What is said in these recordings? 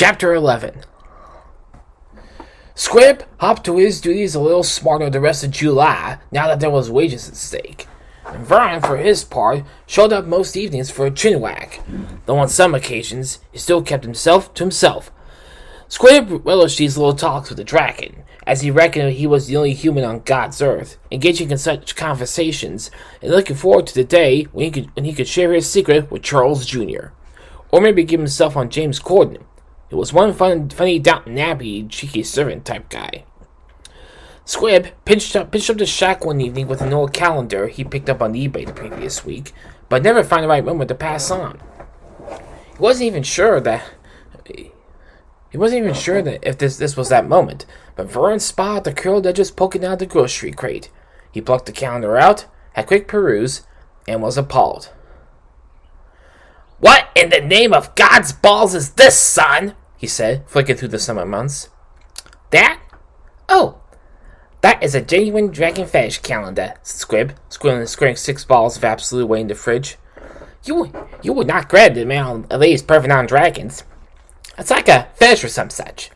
Chapter 11. Squib hopped to his duties a little smarter the rest of July, now that there was wages at stake. And Vern, for his part, showed up most evenings for a chinwag, though on some occasions he still kept himself to himself. Squib relished these little talks with the dragon, as he reckoned he was the only human on God's earth, engaging in such conversations, and looking forward to the day when he could share his secret with Charles Jr., or maybe give himself on James Corden. It was one funny Downton Abbey, cheeky servant type guy. Squib pinched up the shack one evening with an old calendar he picked up on eBay the previous week, but never found the right moment to pass on. He wasn't even sure that if this was that moment, but Vern spotted the curled edges poking out of the grocery crate. He plucked the calendar out, had quick peruse, and was appalled. "What in the name of God's balls is this, son?" he said, flicking through the summer months. "That? Oh, that is a genuine dragon fetish calendar," said Squib, squirting 6 balls of absolute weight in the fridge. You would not credit the man a lady's perfect on dragons. It's like a fetish or some such.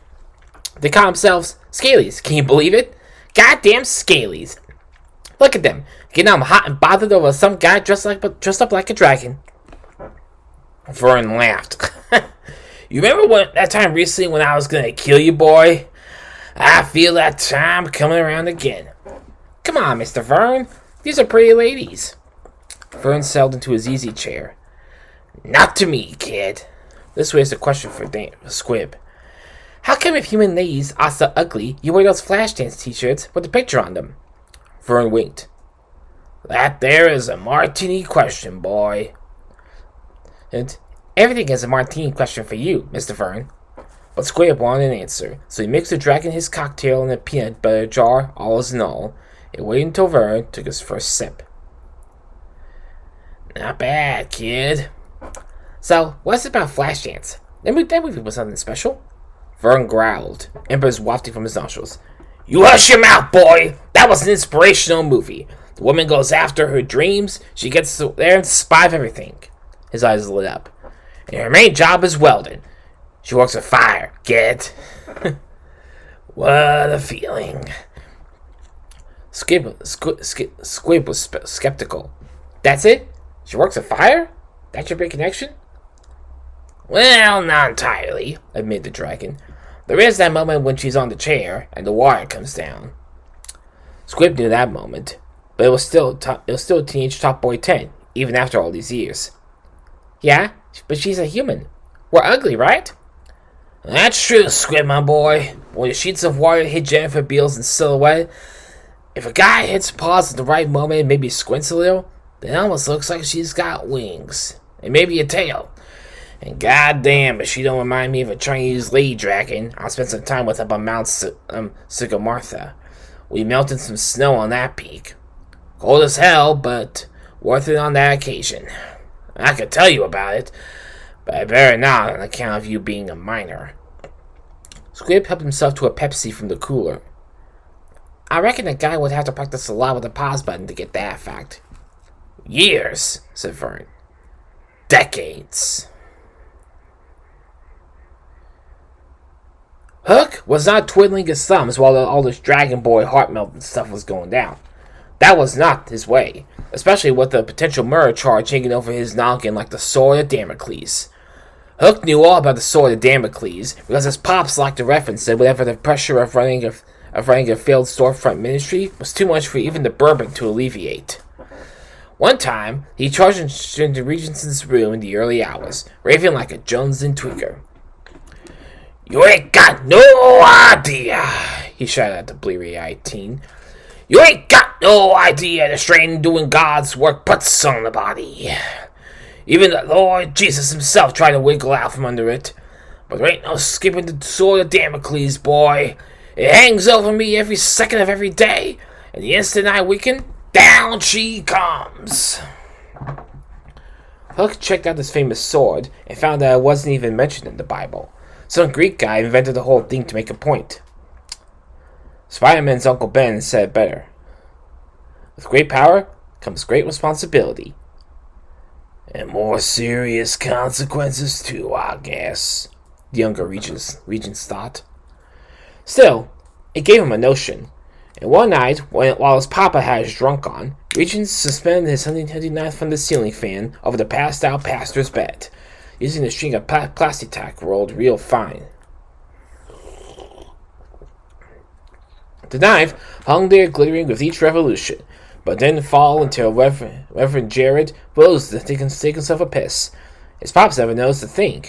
They call themselves Scalies. Can you believe it? Goddamn Scalies. Look at them, getting all hot and bothered over some guy dressed up like a dragon. Vern laughed. "You remember that time recently when I was gonna kill you, boy? I feel that time coming around again. Come on, Mr. Vern. These are pretty ladies." Vern settled into his easy chair. "Not to me, kid." This raised a question for Squib. "How come if human ladies are so ugly, you wear those Flashdance t-shirts with a picture on them?" Vern winked. "That there is a martini question, boy." "And everything is a martini question for you, Mr. Vern." But Squib wanted an answer, so he mixed the dragon his cocktail in a peanut butter jar, all as in all, and waited until Vern took his first sip. "Not bad, kid." "So, what's it about Flashdance? That movie was something special." Vern growled, embers wafting from his nostrils. "You hush your mouth, boy! That was an inspirational movie. The woman goes after her dreams, she gets there in spite of everything." His eyes lit up. "And her main job is welding. She works with fire, get it?" What a feeling. Squib was skeptical. "That's it? She works with fire? That's your big connection?" "Well, not entirely," admitted the dragon. "There is that moment when she's on the chair and the wire comes down." Squib knew that moment, but it was still teenage top boy 10, even after all these years. "Yeah, but she's a human. We're ugly, right?" "That's true, Squib, my boy. When the sheets of water hit Jennifer Beals in silhouette, if a guy hits pause at the right moment and maybe squints a little, then it almost looks like she's got wings. And maybe a tail. And goddamn, if she don't remind me of a Chinese lady dragon I'll spend some time with up on Mount Sigamartha. We melted some snow on that peak. Cold as hell, but worth it on that occasion. I could tell you about it, but I better not on account of you being a minor." Squib helped himself to a Pepsi from the cooler. "I reckon a guy would have to practice a lot with the pause button to get that fact." "Years," said Vern. "Decades." Hooke was not twiddling his thumbs while all this Dragon Boy heart-melting stuff was going down. That was not his way, especially with the potential murder charge hanging over his noggin like the sword of Damocles. Hooke knew all about the sword of Damocles because his pops liked to reference it whenever the pressure of running a failed storefront ministry was too much for even the bourbon to alleviate. One time, he charged into Regents's room in the early hours, raving like a Jonesin tweaker. "You ain't got no idea," he shouted at the bleary-eyed teen. "You ain't got no idea the strain doing God's work puts on the body. Even the Lord Jesus himself tried to wiggle out from under it. But there ain't no skipping the sword of Damocles, boy. It hangs over me every second of every day, and the instant I weaken, down she comes." Hooke checked out this famous sword and found that it wasn't even mentioned in the Bible. Some Greek guy invented the whole thing to make a point. Spider-Man's Uncle Ben said it better. "With great power comes great responsibility. And more serious consequences too, I guess," the younger regents thought. Still, it gave him a notion. And one night, while his papa had his drunk on, Regent suspended his hunting knife from the ceiling fan over the passed-out pastor's bed, using a string of plastic tack rolled real fine. The knife hung there glittering with each revolution, but didn't fall until Reverend Jared rose to take himself a piss. His pops never noticed a thing.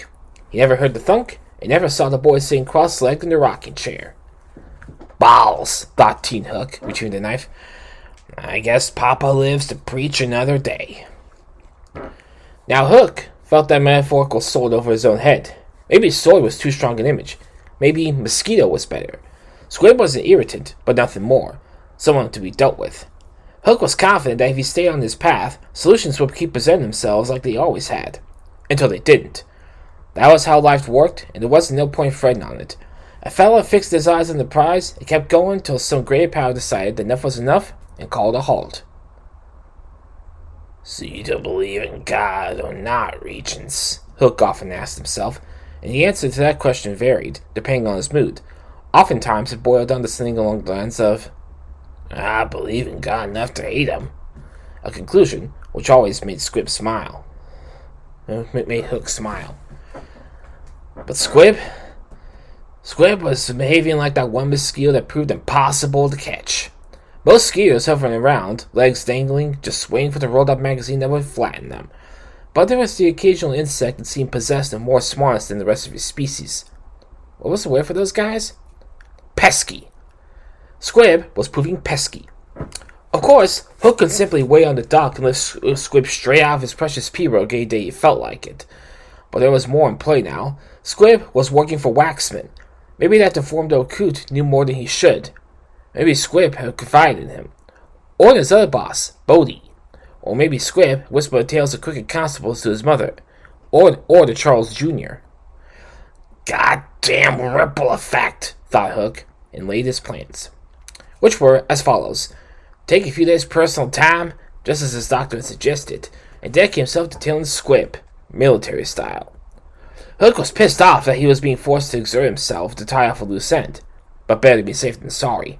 He never heard the thunk, and never saw the boy sitting cross-legged in the rocking chair. Balls, thought Teen Hooke, retrieving the knife. I guess Papa lives to preach another day. Now Hooke felt that metaphorical sword over his own head. Maybe sword was too strong an image. Maybe mosquito was better. Squib was an irritant, but nothing more. Someone to be dealt with. Hooke was confident that if he stayed on his path, solutions would keep presenting themselves like they always had. Until they didn't. That was how life worked, and there wasn't no point fretting on it. A fella fixed his eyes on the prize and kept going till some greater power decided that enough was enough and called a halt. So you don't believe in God or not, Regents? Hooke often asked himself, and the answer to that question varied, depending on his mood. Oftentimes it boiled down to something along the lines of, I believe in God enough to hate him. A conclusion which always made Squib smile. It made Hooke smile. But Squib was behaving like that one mosquito that proved impossible to catch. Most mosquitoes hovering around, legs dangling, just waiting for the rolled-up magazine that would flatten them. But there was the occasional insect that seemed possessed of more smartness than the rest of his species. What was the word for those guys? Pesky. Squib was proving pesky. Of course, Hooke could simply wait on the dock and lift Squib straight out of his precious pirogue any day he felt like it. But there was more in play now. Squib was working for Waxman. Maybe that deformed old coot knew more than he should. Maybe Squib had confided in him. Or his other boss, Bodie. Or maybe Squib whispered the tales of crooked constables to his mother. Or to Charles Jr. Goddamn ripple effect, thought Hooke, and laid his plans. Which were as follows. Take a few days' personal time, just as his doctor had suggested, and dedicate himself to tailing Squib, military style. Hooke was pissed off that he was being forced to exert himself to tie off a loose end, but better to be safe than sorry.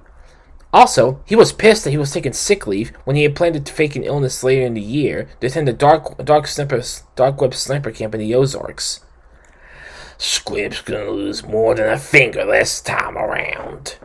Also, he was pissed that he was taking sick leave when he had planned to fake an illness later in the year to attend the dark web sniper camp in the Ozarks. Squib's gonna lose more than a finger this time around.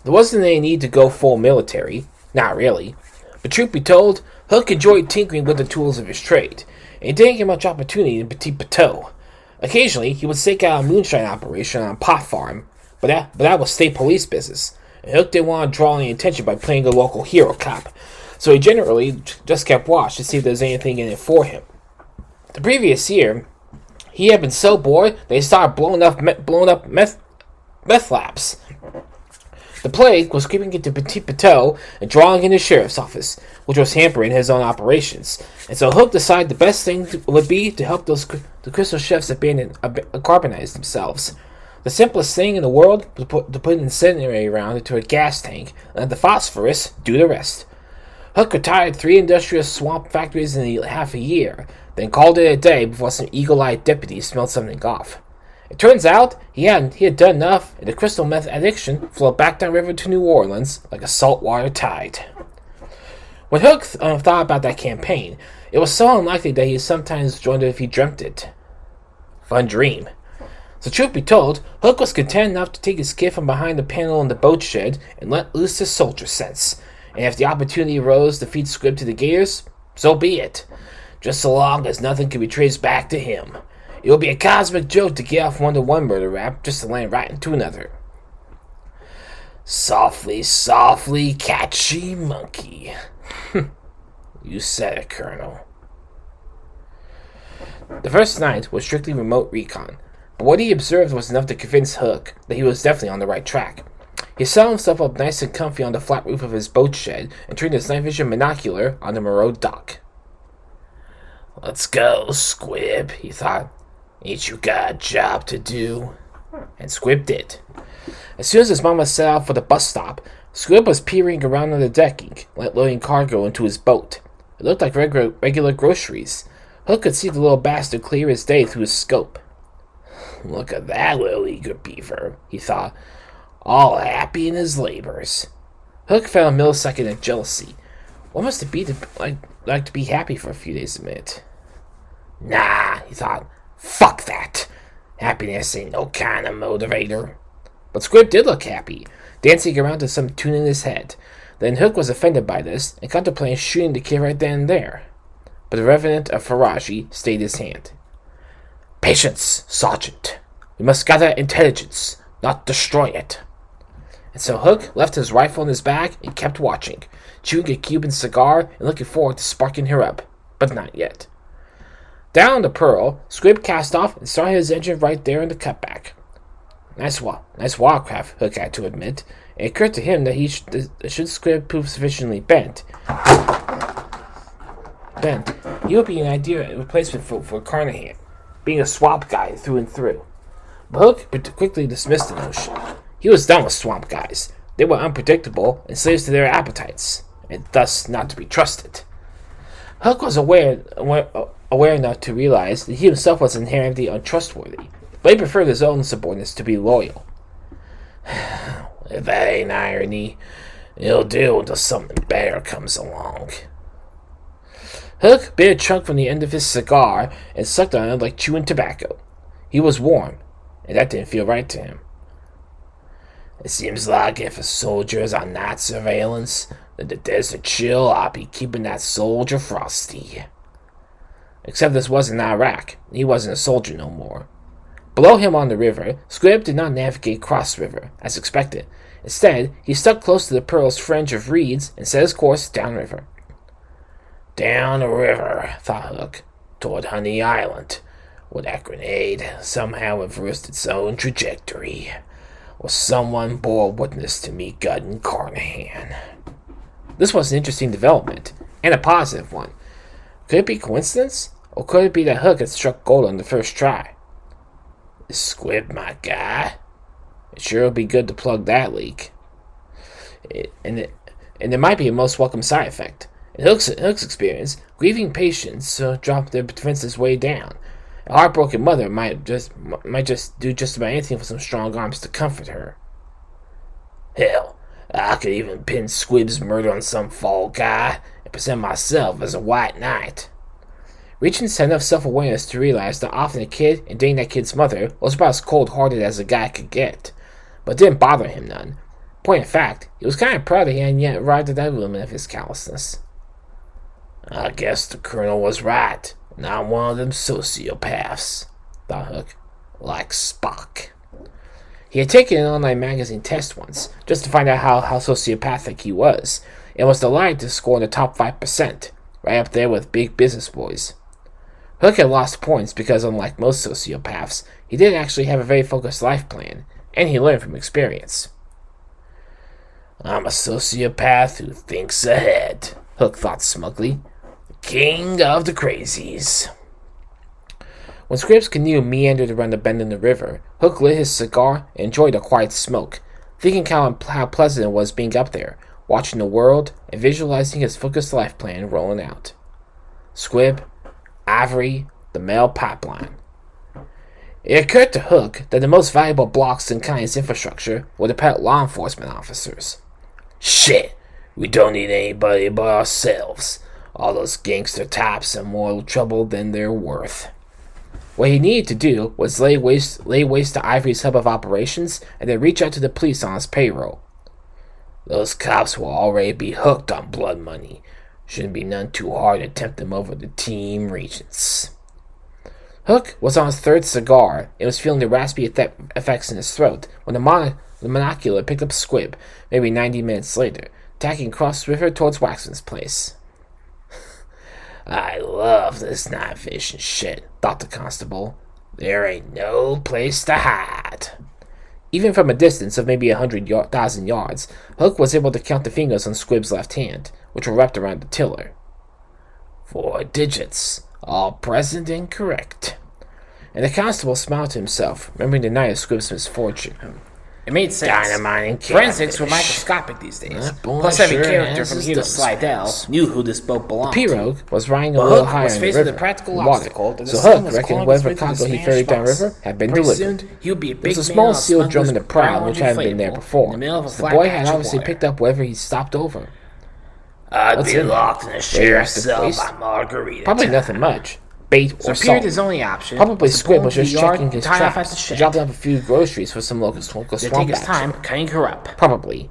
There wasn't any need to go full military. Not really. But truth be told, Hooke enjoyed tinkering with the tools of his trade, and he didn't get much opportunity in Petit Bateau. Occasionally, he would stake out a moonshine operation on a pot farm, but that was state police business, and Hooke didn't want to draw any attention by playing a local hero cop, so he generally just kept watch to see if there was anything in it for him. The previous year, he had been so bored that he started blowing up meth labs. The plague was creeping into Petit Bateau and drawing in the sheriff's office, which was hampering his own operations. And so Hooke decided the best thing would be to help the crystal chefs carbonize themselves. The simplest thing in the world was to put an incendiary round into a gas tank and let the phosphorus do the rest. Hooke retired 3 industrial swamp factories in half a year, then called it a day before some eagle-eyed deputy smelled something off. It turns out he had done enough, and the crystal meth addiction flowed back downriver to New Orleans like a saltwater tide. When Hooke thought about that campaign, it was so unlikely that he sometimes joined it if he dreamt it. Fun dream. So truth be told, Hooke was content enough to take his kid from behind the panel in the boat shed and let loose his soldier sense. And if the opportunity arose to feed Squib to the gators, so be it. Just so long as nothing can be traced back to him. It would be a cosmic joke to get off one murder rap just to land right into another. Softly, softly, catchy monkey. You said it, Colonel. The first night was strictly remote recon, but what he observed was enough to convince Hooke that he was definitely on the right track. He set himself up nice and comfy on the flat roof of his boat shed and turned his night vision binocular on the Moreau dock. Let's go, Squib, he thought. Ain't you got a job to do? And Squib did. As soon as his mama set out for the bus stop, Squib was peering around on the decking, loading cargo into his boat. It looked like regular groceries. Hooke could see the little bastard clear as day through his scope. Look at that little eager beaver, he thought, all happy in his labors. Hooke felt a millisecond of jealousy. What must it be to like to be happy for a few days a minute? Nah, he thought. Fuck that. Happiness ain't no kind of motivator. But Squib did look happy, dancing around to some tune in his head. Then Hooke was offended by this and contemplated shooting the kid right then and there. But the Revenant of Faraji stayed his hand. Patience, Sergeant. We must gather intelligence, not destroy it. And so Hooke left his rifle in his bag and kept watching, chewing a Cuban cigar and looking forward to sparking her up. But not yet. Down on the Pearl, Squib cast off and started his engine right there in the cutback. Nice watercraft, Hooke had to admit. It occurred to him that should Squib prove sufficiently bent, he would be an ideal replacement for Carnahan, being a swamp guy through and through. But Hooke quickly dismissed the notion. He was done with swamp guys. They were unpredictable and slaves to their appetites, and thus not to be trusted. Hooke was aware enough to realize that he himself was inherently untrustworthy, but he preferred his own subordinates to be loyal. If that ain't irony, it'll do until something better comes along. Hooke bit a chunk from the end of his cigar and sucked on it like chewing tobacco. He was warm, and that didn't feel right to him. It seems like if a soldier is on night surveillance, then the desert chill I'll be keeping that soldier frosty. Except this wasn't Iraq. He wasn't a soldier no more. Below him on the river, Squib did not navigate cross-river, as expected. Instead, he stuck close to the Pearl's fringe of reeds and set his course downriver. Down the river, thought Hooke, toward Honey Island, where that grenade somehow reversed its own trajectory, or someone bore witness to me gutting Carnahan. This was an interesting development, and a positive one. Could it be coincidence, or could it be that Hooke had struck gold on the first try? Is Squib my guy? It sure would be good to plug that leak. And there might be a most welcome side effect. In Hooke's experience, grieving patients drop their defenses way down. A heartbroken mother might just do just about anything for some strong arms to comfort her. Hell, I could even pin Squib's murder on some fall guy and present myself as a white knight. Regent had enough self-awareness to realize that often a kid, and dating that kid's mother, was about as cold-hearted as a guy could get. But it didn't bother him none. Point of fact, he was kind of proud that he hadn't yet arrived at that limit of his callousness. I guess the colonel was right. Not one of them sociopaths, thought Hooke. Like Spock. He had taken an online magazine test once, just to find out how sociopathic he was, and was delighted to score in the top 5%, right up there with big business boys. Hooke had lost points because, unlike most sociopaths, he did actually have a very focused life plan, and he learned from experience. I'm a sociopath who thinks ahead, Hooke thought smugly. King of the crazies. When Squib's canoe meandered around the bend in the river, Hooke lit his cigar and enjoyed a quiet smoke, thinking how pleasant it was being up there, watching the world and visualizing his focused life plan rolling out. Squib, Ivory, the mail pipeline. It occurred to Hooke that the most valuable blocks in Connie's infrastructure were the pet law enforcement officers. Shit, we don't need anybody but ourselves. All those gangster types are more trouble than they're worth. What he needed to do was lay waste to Ivory's hub of operations and then reach out to the police on his payroll. Those cops will already be hooked on blood money. Shouldn't be none too hard to tempt them over to Team Regents. Hooke was on his third cigar and was feeling the raspy effects in his throat when the monocular picked up Squib, maybe 90 minutes later, tacking across the river towards Waxman's place. I love this night vision shit, thought the constable. There ain't no place to hide. Even from a distance of maybe 100,000 yards, Hooke was able to count the fingers on Squib's left hand, which were wrapped around the tiller. 4 digits, all present and correct. And the constable smiled to himself, remembering the night of Squib's misfortune. It made sense. Dynamiting Forensics were catfish. microscopic these days. Boy Plus, every sure character has from his here to dumb Slidell spells. knew who this boat belonged to. Pirogue was riding a But little Hooke higher was in the faced with river. a practical water. obstacle that the So sun Hooke was reckoned calling whatever his way cargo through he the ferried Spanish downriver box. had been Pretty delivered. soon, he would be a There big was a man small on seal drum in the smuggler's prow, which hadn't been there inflatable before. in the middle of a The flat boy patch had of obviously water. picked up wherever he stopped over. I'd What's be in locked in a Where sheriff's the cell place? by Margarita. Probably time. nothing much. Bait So or Peart, salt. his only option. Probably was to Squid pull was into the just yard checking and his tie off at traps. the He shed. dropped off a few groceries for some local They'd swamp take his action. time cutting her up. Probably.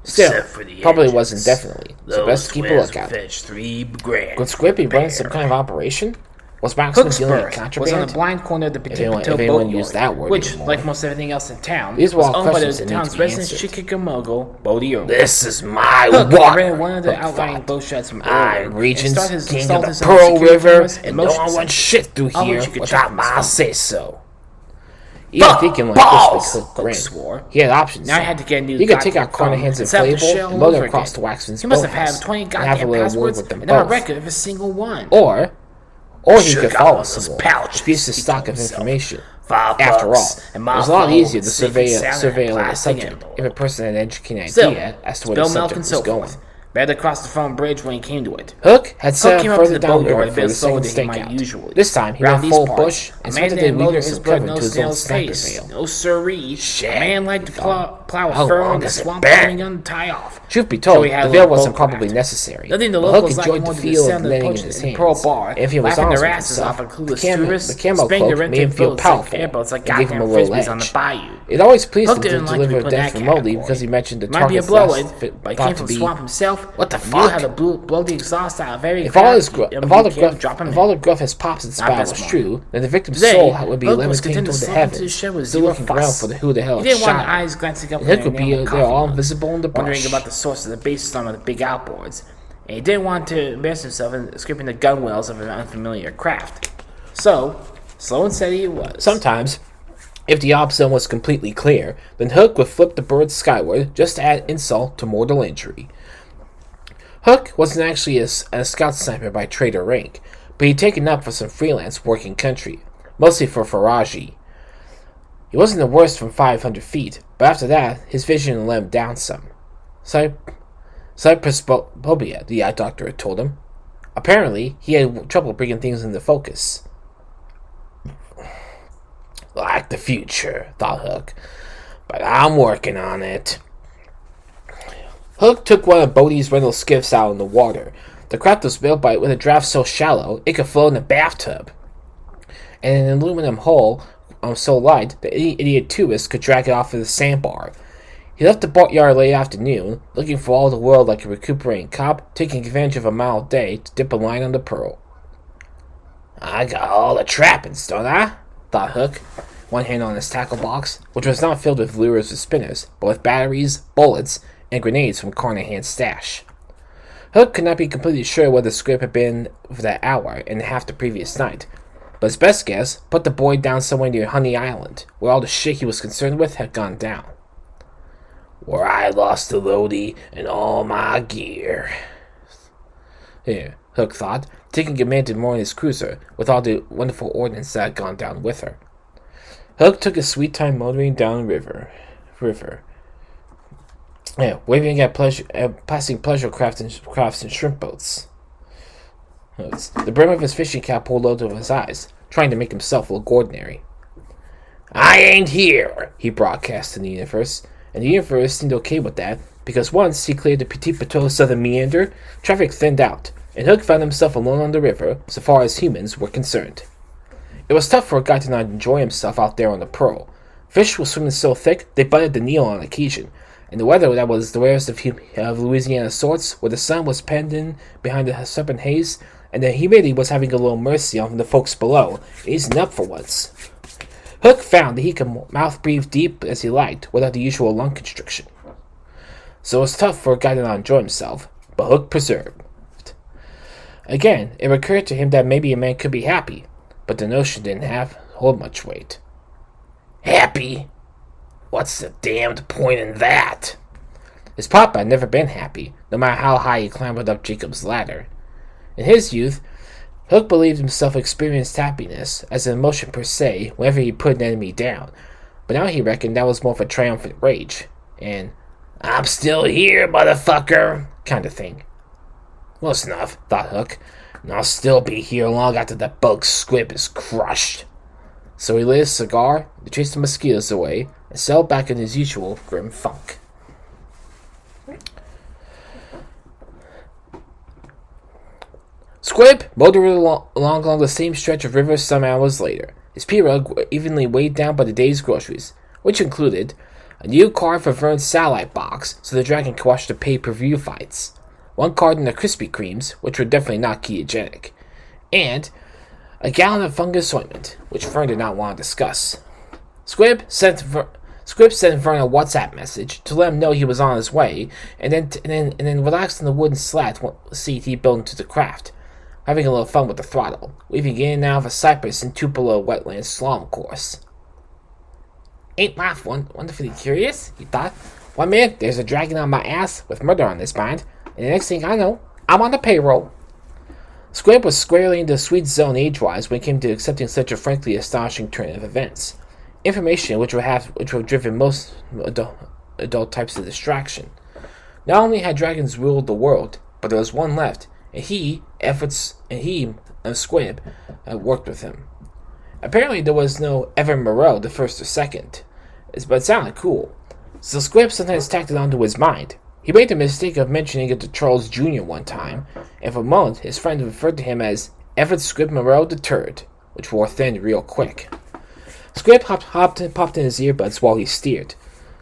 Still, Except for the probably engines. wasn't definitely. So best to keep a twins lookout. fetched $3,000. Could Squid be running some kind of operation? Was Maxwell Hooke's dealing in berth was on contraband? the blind corner of the Petit anyone- Poteau if anyone boat used yard, that word which, anymore. like most everything else in town, These were was all owned by questions the that need town's to be resident answered. Chicago mogul, Bodie Earl. This is my Hooke water. rented one of the Hooke outlying thought. boat sheds from I'm Irwin Regent's and started king of installed the his own Pearl security River, cameras and no motion one went sensors. shit through All here which you could without check from his my phone. say-so. Even thinking like balls, this, Hooke Hooke grinned. swore. He had options. Now I had to get a new He could take goddamn out Carnahan's phone and set up the inflatable, shell and load over it across again. to Waxman's He must have boathouse, had 20 and have a goddamn little word passwords with them and not a both. record of a single one. Or he Sugar could follow those someone. pouches, Abuse his he stock told of himself. information. $5 After all, bucks, it and my was a lot phone easier to safe and sound in surveil a a plastic subject envelope. if a person had an educated Still, idea as to where the spill milk subject and was so going. forth. Better cross the phone bridge when he came to it. Hooke had set Hooke up came up to further the down the boatyard river a for bit the slower second than he might stakeout. usually. This time, he Round went these full parts, bush a and man spent the day didn't motor weaving his some blood cover no to his old snail's sniper pace. veil. No siree. Shit. A man liked to plow How a furrow long in the has it swamp been? coming on to tie off. Truth be So told, he had the a veil little wasn't boat probably craft. necessary. Nothing the But Hooke locals liked enjoyed more the than the feel sound of of the letting in poachers his in hands. Pearl Bar, And if he was laughing honest their with asses himself, off at clueless the tourists, camo spinning cloak their made him rented feel boats like powerful airboats like and gave him a goddamn little frisbees on the edge. bayou. It always pleased Hooke him to didn't like to be deliver put in death that remotely category. because he mentioned the Might be a target's blow-in, last but he thought came to from be. swamp himself. What the Knew fuck? how to blow the exhaust out very If all fast. the gruffest pops and spat was true, then the victim's Today, soul would be Hooke was levitating content to toward the slump into his heavens, shed with still zero looking fuss. around for who the hell He didn't want shot eyes him. glancing up And at Hooke would be enamel there coffee all mugs, invisible in the wondering brush. about the source of the base storm of the big outboards. And he didn't want to embarrass himself in scraping the gunwales of an unfamiliar craft. So, slow and steady it was. Sometimes, if the op zone was completely clear, then Hooke would flip the bird skyward just to add insult to mortal injury. Hooke wasn't actually a scout sniper by trade or rank, but he'd taken up for some freelance work in country, mostly for Faraji. He wasn't the worst from 500 feet, but after that, his vision limped down some. Cypressphobia, the eye doctor had told him. Apparently, he had trouble bringing things into focus. Like the future, thought Hooke, but I'm working on it. Hooke took one of Bodie's rental skiffs out in the water. The craft was built with a draft so shallow it could float in a bathtub, and an aluminum hull so light that any idiot tourist could drag it off of the sandbar. He left the boatyard late afternoon, looking for all the world like a recuperating cop, taking advantage of a mild day to dip a line on the Pearl. I got all the trappings, don't I? Thought Hooke, one hand on his tackle box, which was not filled with lures or spinners, but with batteries, bullets, and grenades from Carnahan's stash. Hooke could not be completely sure where the script had been for that hour and half the previous night, but his best guess put the boy down somewhere near Honey Island, where all the shit he was concerned with had gone down. Where I lost the Lodi and all my gear. Here, Hooke thought, taking command to more in his cruiser, with all the wonderful ordnance that had gone down with her. Hooke took a sweet time motoring down river. Waving at passing pleasure crafts and shrimp boats. The brim of his fishing cap pulled over his eyes, trying to make himself look ordinary. I ain't here, he broadcast in the universe, and the universe seemed okay with that, because once he cleared the Petit Poteau southern meander, traffic thinned out, and Hooke found himself alone on the river, so far as humans were concerned. It was tough for a guy to not enjoy himself out there on the Pearl. Fish were swimming so thick they butted the Nile on occasion, and the weather that was the rarest of Louisiana sorts, where the sun was penned in behind the serpent haze, and the humidity was having a little mercy on the folks below, easing up for once. Hooke found that he could mouth-breathe deep as he liked, without the usual lung constriction. So it was tough for a guy to not enjoy himself, but Hooke persevered. Again, it recurred to him that maybe a man could be happy, but the notion didn't hold much weight. Happy? What's the damned point in that? His papa had never been happy, no matter how high he clambered up Jacob's ladder. In his youth, Hooke believed himself experienced happiness as an emotion per se whenever he put an enemy down, but now he reckoned that was more of a triumphant rage, and "I'm still here, motherfucker" kind of thing. Close enough, thought Hooke, and I'll still be here long after that bug squib is crushed. So he lit his cigar, to chase the mosquitoes away, and settled back in his usual grim funk. Squib motored along the same stretch of river some hours later, his pirogue evenly weighed down by the day's groceries, which included a new card for Vern's satellite box so the dragon could watch the pay-per-view fights, one carton of Krispy Kremes, which were definitely not ketogenic, and a gallon of fungus ointment, which Vern did not want to discuss. Squib sent Vern a WhatsApp message to let him know he was on his way, and then relaxed in the wooden seat he built into the craft, having a little fun with the throttle, weaving in and out of a cypress and Tupelo wetland slalom course. Ain't life wonderfully curious? He thought. 1 minute, there's a dragon on my ass with murder on his mind, and the next thing I know, I'm on the payroll. Squib was squarely in the sweet zone age-wise when it came to accepting such a frankly astonishing turn of events. Information which would have driven most adult types to distraction. Not only had dragons ruled the world, but there was one left, and Squib worked with him. Apparently there was no Evan Moreau the first or second, but it sounded cool, so Squib sometimes tacked it onto his mind. He made the mistake of mentioning it to Charles Jr. one time, and for a moment his friend referred to him as Everett Squib Moreau the Turd, which wore thin real quick. Squib popped in his earbuds while he steered.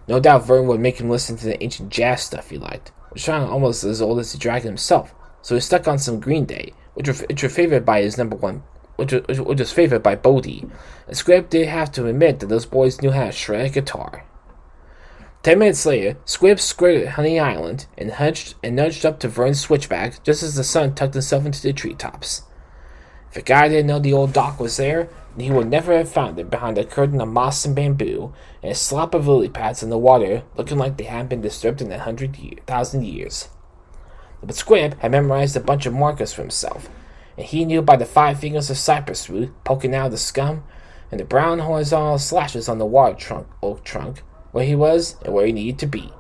No doubt Vern would make him listen to the ancient jazz stuff he liked, which sounded almost as old as the dragon himself, so he stuck on some Green Day, which was favored by his number one, which was favored by Bodie, and Squib did have to admit that those boys knew how to shred a guitar. 10 minutes later, Squib skirted Honey Island and nudged up to Vern's switchback just as the sun tucked himself into the treetops. If a guy didn't know the old dock was there, then he would never have found it behind a curtain of moss and bamboo and a slop of lily pads in the water looking like they hadn't been disturbed in 100,000 years. But Squib had memorized a bunch of markers for himself, and he knew by the 5 fingers of cypress root poking out of the scum and the brown horizontal slashes on the oak trunk where he was and where he needed to be.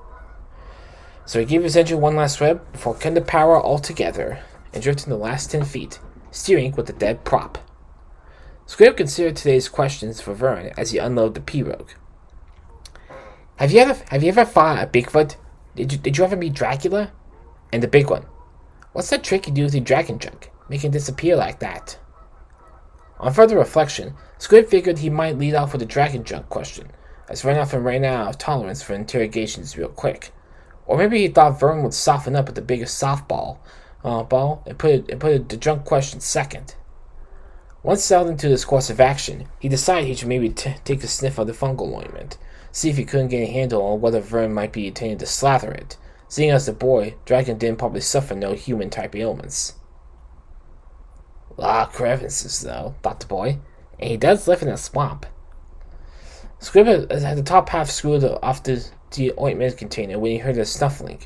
So he gave his engine one last rev before cutting the power altogether and drifting the last 10 feet, steering with the dead prop. Squib considered today's questions for Vern as he unloaded the pirogue. Have you ever fought a Bigfoot? Did you ever meet Dracula? And the big one. What's that trick you do with your dragon junk, making it disappear like that? On further reflection, Squib figured he might lead off with a dragon junk question, as Vern often ran out of tolerance for interrogations real quick. Or maybe he thought Vern would soften up with the biggest softball and put the junk question second. Once settled into this course of action, he decided he should maybe take a sniff of the fungal ointment, see if he couldn't get a handle on whether Vern might be intending to slather it, seeing as the boy, dragon didn't probably suffer no human-type ailments. "Lot of crevices, though," thought the boy, "and he does live in a swamp." Squib had the top half screwed off the ointment container when he heard a snuffling,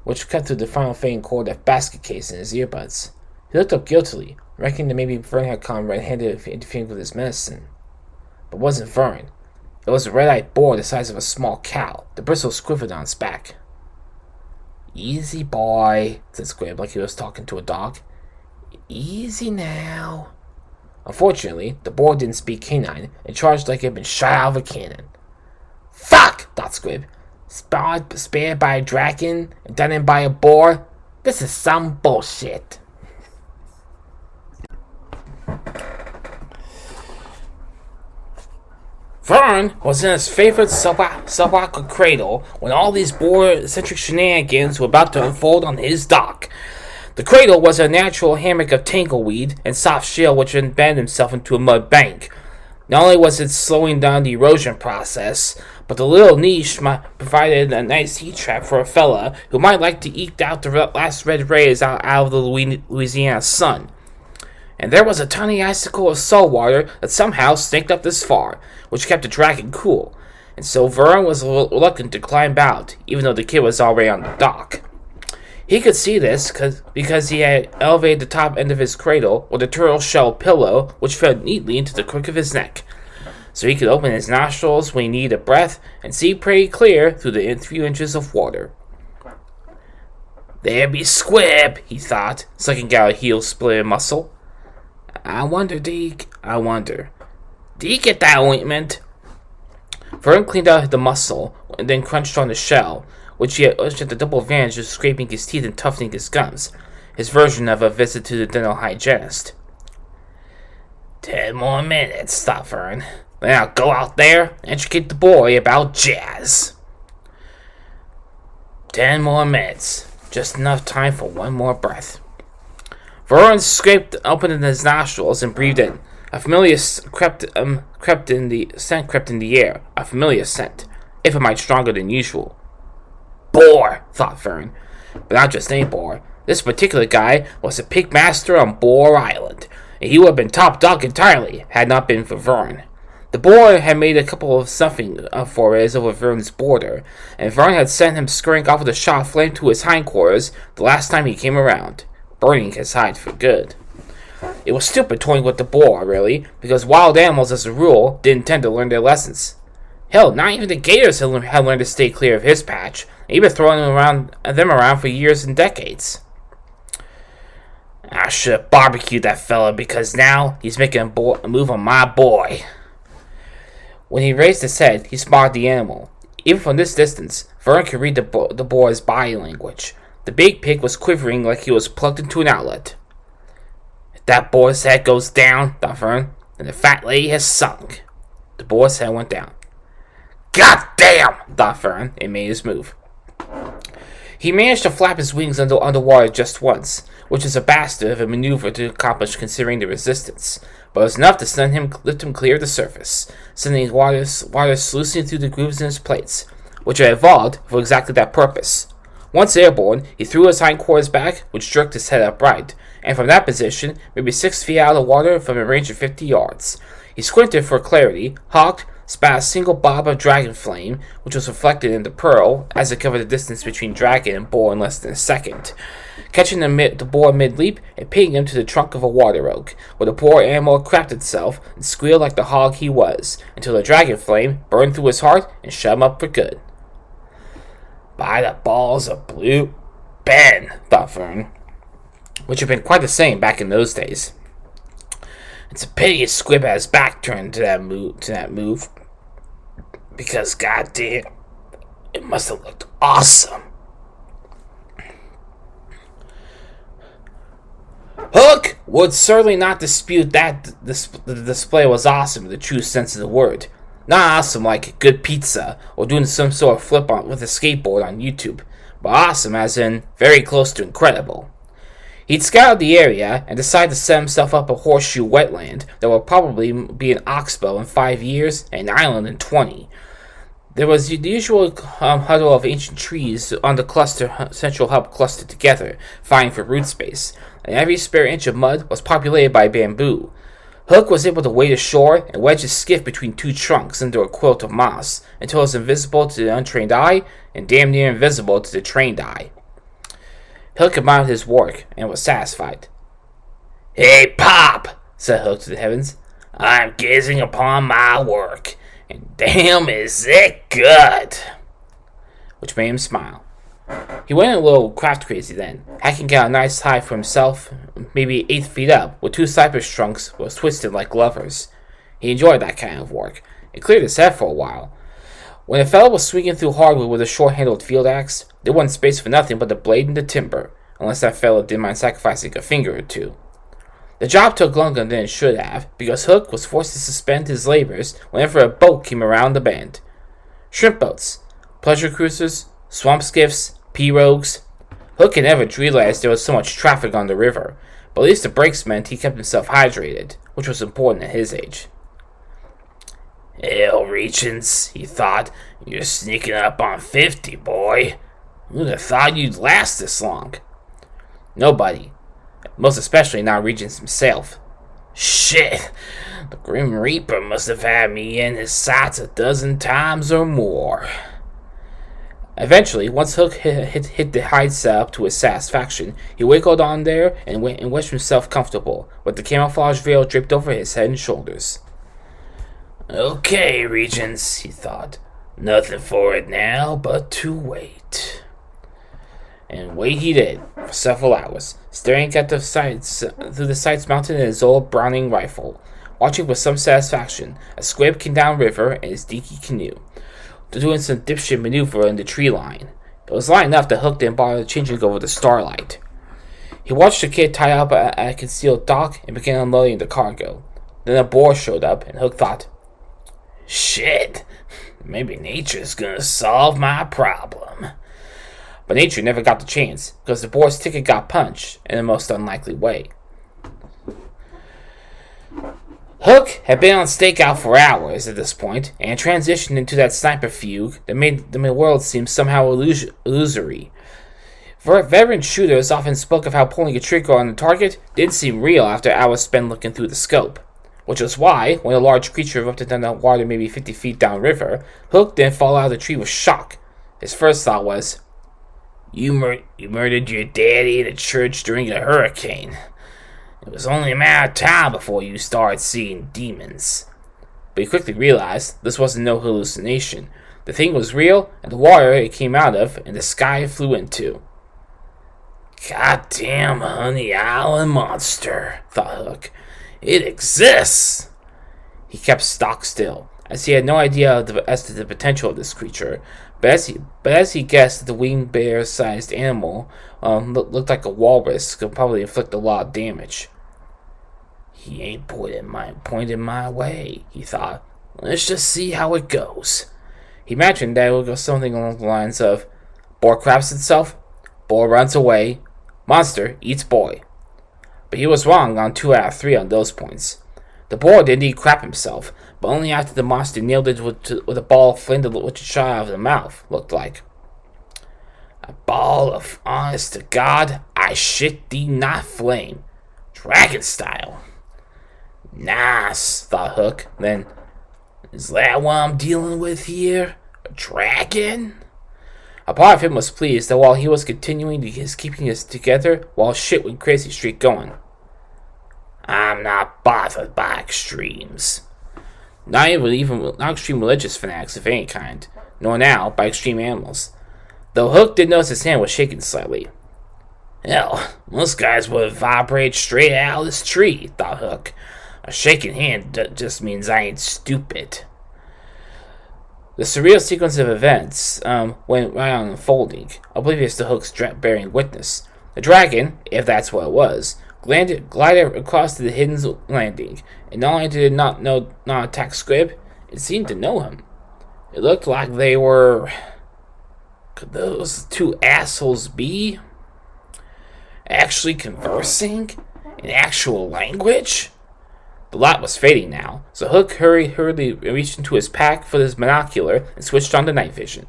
which cut through the final fading cord of basket case in his earbuds. He looked up guiltily, reckoning that maybe Vern had come red-handed interfering with his medicine. But it wasn't Vern. It was a red-eyed boar the size of a small cow, the bristles quivered on its back. "Easy, boy," said Squib like he was talking to a dog. "Easy now." Unfortunately, the boar didn't speak canine and charged like it had been shot out of a cannon. "Fuck!" thought Squib. "Spared by a dragon and done in by a boar? This is some bullshit." Vern was in his favorite subaqueous cradle when all these boar-centric shenanigans were about to unfold on his dock. The cradle was a natural hammock of tangleweed and soft shale which had embedded himself into a mud bank. Not only was it slowing down the erosion process, but the little niche provided a nice heat trap for a fella who might like to eke out the last red rays out of the Louisiana sun. And there was a tiny icicle of salt water that somehow snaked up this far, which kept the dragon cool, and so Vern was reluctant to climb out, even though the kid was already on the dock. He could see this because he had elevated the top end of his cradle with a turtle shell pillow which fed neatly into the crook of his neck. so he could open his nostrils when he needed a breath and see pretty clear through the few inches of water. "There be squib," he thought, sucking out a heel-splitting muscle. "I wonder, Deke, I wonder. Did he get that ointment?" Vern cleaned out the muscle and then crunched on the shell, which had the double advantage of scraping his teeth and toughening his gums, his version of a visit to the dental hygienist. 10 more minutes, thought Vern. Then I'll go out there and educate the boy about jazz. 10 more minutes. Just enough time for one more breath. Vern scraped open his nostrils and breathed in. A familiar crept in the air. A familiar scent, if it might stronger than usual. Boar, thought Vern. But not just any boar. This particular guy was a pig master on Boar Island, and he would have been top dog entirely had not been for Vern. The boar had made a couple of snuffing forays over Vern's border, and Vern had sent him scurrying off with a shot of flame to his hindquarters the last time he came around, burning his hide for good. It was stupid toying with the boar, really, because wild animals, as a rule, didn't tend to learn their lessons. Hell, not even the gators had learned to stay clear of his patch, and he'd been throwing them around for years and decades. I should have barbecued that fella, because now he's making a move on my boy. When he raised his head, he spotted the animal. Even from this distance, Vern could read the boar's body language. The big pig was quivering like he was plugged into an outlet. If that boar's head goes down, thought Vern, then the fat lady has sunk. The boar's head went down. God damn, thought Vern, and made his move. He managed to flap his wings underwater just once, which is a bastard of a maneuver to accomplish considering the resistance, but it was enough to lift him clear of the surface, sending water sluicing through the grooves in his plates, which had evolved for exactly that purpose. Once airborne, he threw his hindquarters back, which jerked his head upright, and from that position, maybe 6 feet out of the water from a range of 50 yards, he squinted for clarity, hawked, spat a single bob of dragon flame, which was reflected in the pearl as it covered the distance between dragon and boar in less than a second, catching the boar mid-leap and pinning him to the trunk of a water oak, where the poor animal crapped itself and squealed like the hog he was, until the dragon flame burned through his heart and shut him up for good. By the balls of Blue Ben, thought Vern, which had been quite the same back in those days. It's a pity his squib had his back turned to that move, because goddamn, it must have looked awesome. Hooke would certainly not dispute that the display was awesome in the true sense of the word. Not awesome like good pizza or doing some sort of flip on with a skateboard on YouTube, but awesome as in very close to incredible. He'd scouted the area and decided to set himself up a horseshoe wetland that would probably be an oxbow in 5 years and an island in 20. There was the usual huddle of ancient trees on the central hub clustered together, vying for root space, and every spare inch of mud was populated by bamboo. Hooke was able to wade ashore and wedge his skiff between two trunks under a quilt of moss until it was invisible to the untrained eye and damn near invisible to the trained eye. Hooke admired his work and was satisfied. Hey, Pop, said Hooke to the heavens. I'm gazing upon my work, and damn is it good. Which made him smile. He went a little craft crazy then, hacking out a nice hide for himself, maybe 8 feet up, with 2 cypress trunks was twisted like lovers. He enjoyed that kind of work. It cleared his head for a while. When a fellow was swinging through hardwood with a short-handled field axe, there wasn't space for nothing but the blade and the timber, unless that fellow didn't mind sacrificing a finger or two. The job took longer than it should have, because Hooke was forced to suspend his labors whenever a boat came around the bend. Shrimp boats, pleasure cruisers, swamp skiffs, pirogues. Hooke had never realized there was so much traffic on the river, but at least the breaks meant he kept himself hydrated, which was important at his age. Hell, Reachins, he thought, you're sneaking up on 50, boy. Who'd have thought you'd last this long? Nobody. Most especially not Regents himself. Shit, the Grim Reaper must have had me in his sights a dozen times or more. Eventually, once Hooke hit the hide setup to his satisfaction, he wiggled on there and wedged himself comfortable, with the camouflage veil draped over his head and shoulders. Okay, Regents, he thought. Nothing for it now but to wait. And wait he did, for several hours, staring at the sights through the sights mounted in his old Browning rifle, watching with some satisfaction as Squib came downriver in his dinky canoe, doing some dipshit maneuver in the tree line. It was light enough that Hooke didn't bother changing over the starlight. He watched the kid tie up at a concealed dock and began unloading the cargo. Then a boar showed up, and Hooke thought, "Shit, maybe nature's gonna solve my problem." But nature never got the chance, because the boar's ticket got punched in the most unlikely way. Hooke had been on stakeout for hours at this point, and transitioned into that sniper fugue that made the world seem somehow illusory. Veteran shooters often spoke of how pulling a trigger on a target didn't seem real after hours spent looking through the scope. Which was why, when a large creature erupted down the water maybe 50 feet downriver, Hooke didn't fall out of the tree with shock. His first thought was, You murdered your daddy in a church during a hurricane. It was only a matter of time before you started seeing demons. But he quickly realized this wasn't no hallucination. The thing was real, and the water it came out of, and the sky it flew into. Goddamn Honey Island monster, thought Hooke. It exists! He kept stock still, as he had no idea as to the potential of this creature. But as he guessed that the winged bear-sized animal looked like a walrus, could probably inflict a lot of damage. He ain't pointing my way, he thought. Let's just see how it goes. He imagined that it would go something along the lines of, boar craps itself, boar runs away, monster eats boy. But he was wrong on 2 out of 3 on those points. The boar did indeed crap himself, but only after the monster nailed it with a ball of flame which shot out of the mouth, looked like. A ball of honest to God, I shit thee not flame. Dragon style. Nice, thought Hooke. Then, is that what I'm dealing with here? A dragon? A part of him was pleased that while he was continuing keeping his together, while shit went crazy streak going. I'm not bothered by extremes. Not extreme religious fanatics of any kind, nor now by extreme animals. Though Hooke did notice his hand was shaking slightly. Hell, most guys would vibrate straight out of this tree, thought Hooke. A shaking hand just means I ain't stupid. The surreal sequence of events went right on unfolding, oblivious to Hooke's bearing witness. The dragon, if that's what it was, glided across to the hidden landing, and not only did it not attack Squib, it seemed to know him. It looked like they were... Could those two assholes be actually conversing in actual language? The light was fading now, so Hooke hurriedly reached into his pack for his binocular and switched on to night vision.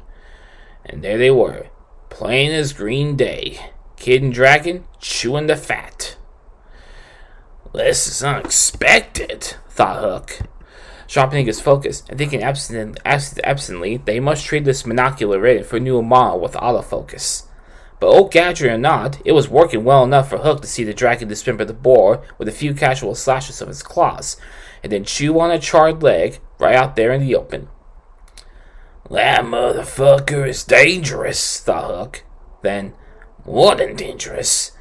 And there they were, plain as green day, kid and dragon chewing the fat. This is unexpected, thought Hooke, sharpening his focus and thinking absently that he must trade this binocular in for a new model with autofocus. But old gadget or not, it was working well enough for Hooke to see the dragon dismember the boar with a few casual slashes of its claws, and then chew on a charred leg right out there in the open. That motherfucker is dangerous, thought Hooke. Then, more than dangerous,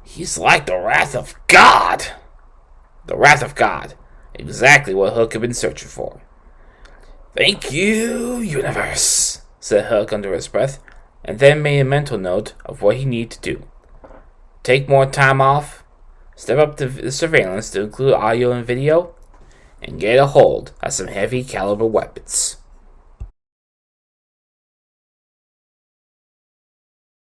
he's like the wrath of God. The wrath of God. Exactly what Hooke had been searching for. Thank you, universe, said Hooke under his breath, and then made a mental note of what he needed to do. Take more time off, step up the surveillance to include audio and video, and get a hold of some heavy caliber weapons.